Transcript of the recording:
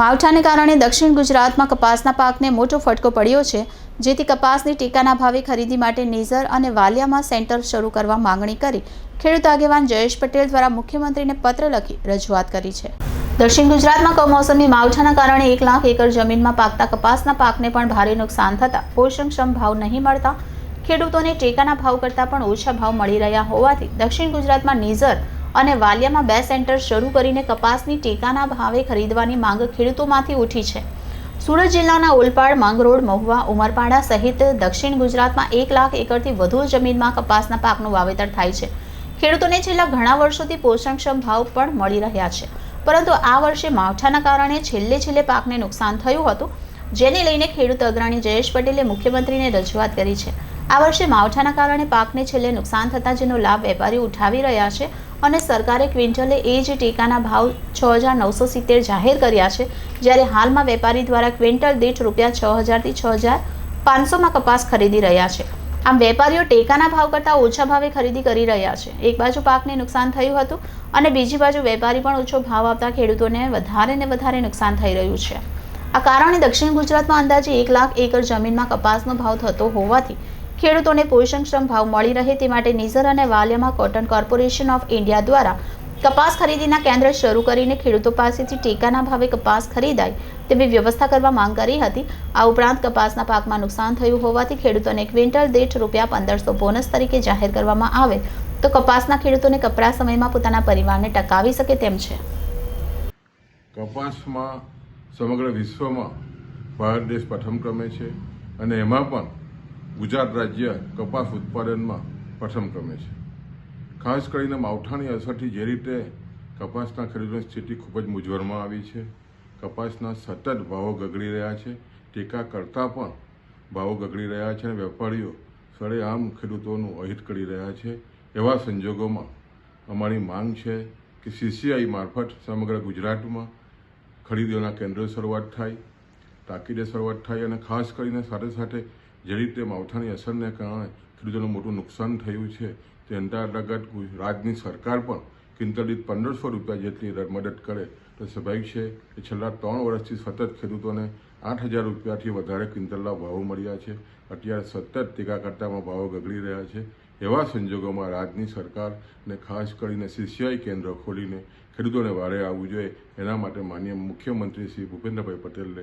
માવઠાને કારણે દક્ષિણ ગુજરાતમાં કપાસના પાકને મોટો ફટકો પડ્યો છે, જેથી કપાસની ટેકાના ભાવે ખરીદી માટે નિઝર અને વાલિયામાં સેન્ટર શરૂ કરવા માંગણી કરી ખેડૂત આગેવાન જયેશ પટેલ દ્વારા મુખ્યમંત્રીને પત્ર લખી રજૂઆત કરી છે। દક્ષિણ ગુજરાતમાં કમોસમી માવઠાના કારણે 1 લાખ એકર જમીનમાં પાકતા કપાસના પાકને પણ ભારે નુકસાન થતાં પોષણક્ષમ ભાવ નહીં મળતા ખેડૂતોને ટેકાના ભાવ કરતાં પણ ઓછા ભાવ મળી રહ્યા હોવાથી દક્ષિણ ગુજરાતમાં નિઝર અને વાલિયામાં 2 સેન્ટર શરૂ કરીને કપાસની ટેકાના ભાવે ખરીદવાની માંગ ખેડૂતોમાંથી ઉઠી છે। સુરત જિલ્લાના ઓલપાડ, માંગરોળ, મહુવા, ઉમરપાડા સહિત દક્ષિણ ગુજરાતમાં 1 લાખ એકરથી વધુ જમીનમાં કપાસના પાકનું વાવેતર થાય છે। ખેડૂતોને છેલ્લા ઘણા વર્ષોથી પોષણક્ષમ ભાવ પણ મળી રહ્યા છે, પરંતુ આ વર્ષે માવઠાના કારણે છેલ્લે પાકને નુકસાન થયું હતું, જેને લઈને ખેડૂત અગ્રણી જયેશ પટેલે મુખ્યમંત્રીને રજૂઆત કરી છે। આ વર્ષે માવઠાના કારણે પાકને છેલ્લે નુકસાન થતાં જેનો લાભ વેપારીઓ ઉઠાવી રહ્યા છે અને સરકારે ક્વિન્ટલે એ જ ટેકાના ભાવ 6,970 જાહેર કર્યા છે, જ્યારે હાલમાં વેપારી દ્વારા ક્વિન્ટલ દીઠ ₹6,000 થી 6,500માં કપાસ ખરીદી રહ્યા છે। આમ વેપારીઓ ટેકાના ભાવ કરતાં ઓછા ભાવે ખરીદી કરી રહ્યા છે। એક બાજુ પાકને નુકસાન થયું હતું અને બીજી બાજુ વેપારી પણ ઓછો ભાવ આપતા ખેડૂતોને વધારે નુકસાન થઈ રહ્યું છે। આ કારણે દક્ષિણ ગુજરાતમાં અંદાજે 1 લાખ એકર જમીનમાં કપાસનો ભાવ થતો હોવાથી ખેડૂતોને પોષણક્ષમ ભાવ મળી રહે તે માટે નિઝર અને વાલિયામાં કોટન કોર્પોરેશન ઓફ ઇન્ડિયા દ્વારા કપાસ ખરીદીના કેન્દ્ર શરૂ કરીને ખેડૂતો પાસેથી ટેકાના ભાવે કપાસ ખરીદાય તેવી વ્યવસ્થા કરવા માંગ કરી હતી। આ ઉપરાંત કપાસના પાકમાં નુકસાન થયું હોવાથી ખેડૂતોને ક્વિન્ટલ દીઠ ₹1,500 બોનસ તરીકે જાહેર કરવામાં આવે તો કપાસના ખેડૂતોને કપરા સમયમાં પોતાના પરિવારને ટકાવી શકે તેમ છે। કપાસમાં સમગ્ર વિશ્વમાં ભારત દેશ પ્રથમ ક્રમે છે અને એમાં પણ ગુજરાત રાજ્ય કપાસ ઉત્પાદનમાં પ્રથમ ક્રમે છે। ખાસ કરીને માવઠાની અસરથી જે રીતે કપાસના ખેડૂતોની સ્થિતિ ખૂબ જ મૂંઝવણમાં આવી છે। કપાસના સતત ભાવો ગગડી રહ્યા છે, ટેકા કરતાં પણ ભાવો ગગડી રહ્યા છે અને વેપારીઓ સરેઆમ ખેડૂતોનું અહિત કરી રહ્યા છે। એવા સંજોગોમાં અમારી માંગ છે કે CCI મારફત સમગ્ર ગુજરાતમાં ખરીદીઓના કેન્દ્રો શરૂઆત થાય, તાકીદે શરૂઆત થાય અને ખાસ કરીને સાથે જે રીતે માવઠાની અસરને કારણે ખેડૂતોનું મોટું નુકસાન થયું છે તે અંતર્ગત રાજ્યની સરકાર પણ ક્વિન્ટલ દીઠ ₹1,500 જેટલી મદદ કરે તો સ્વાભાવિક છે કે છેલ્લા 3 વર્ષથી સતત ખેડૂતોને ₹8,000થી વધારે ક્વિન્ટલના ભાવો મળ્યા છે। અત્યારે સતત ટેકા કરતામાં ભાવો ગગડી રહ્યા છે। એવા સંજોગોમાં રાજ્યની સરકારને ખાસ કરીને CCI કેન્દ્ર ખોલીને ખેડૂતોને વારે આવવું જોઈએ। એના માટે માનનીય મુખ્યમંત્રી શ્રી ભૂપેન્દ્રભાઈ પટેલને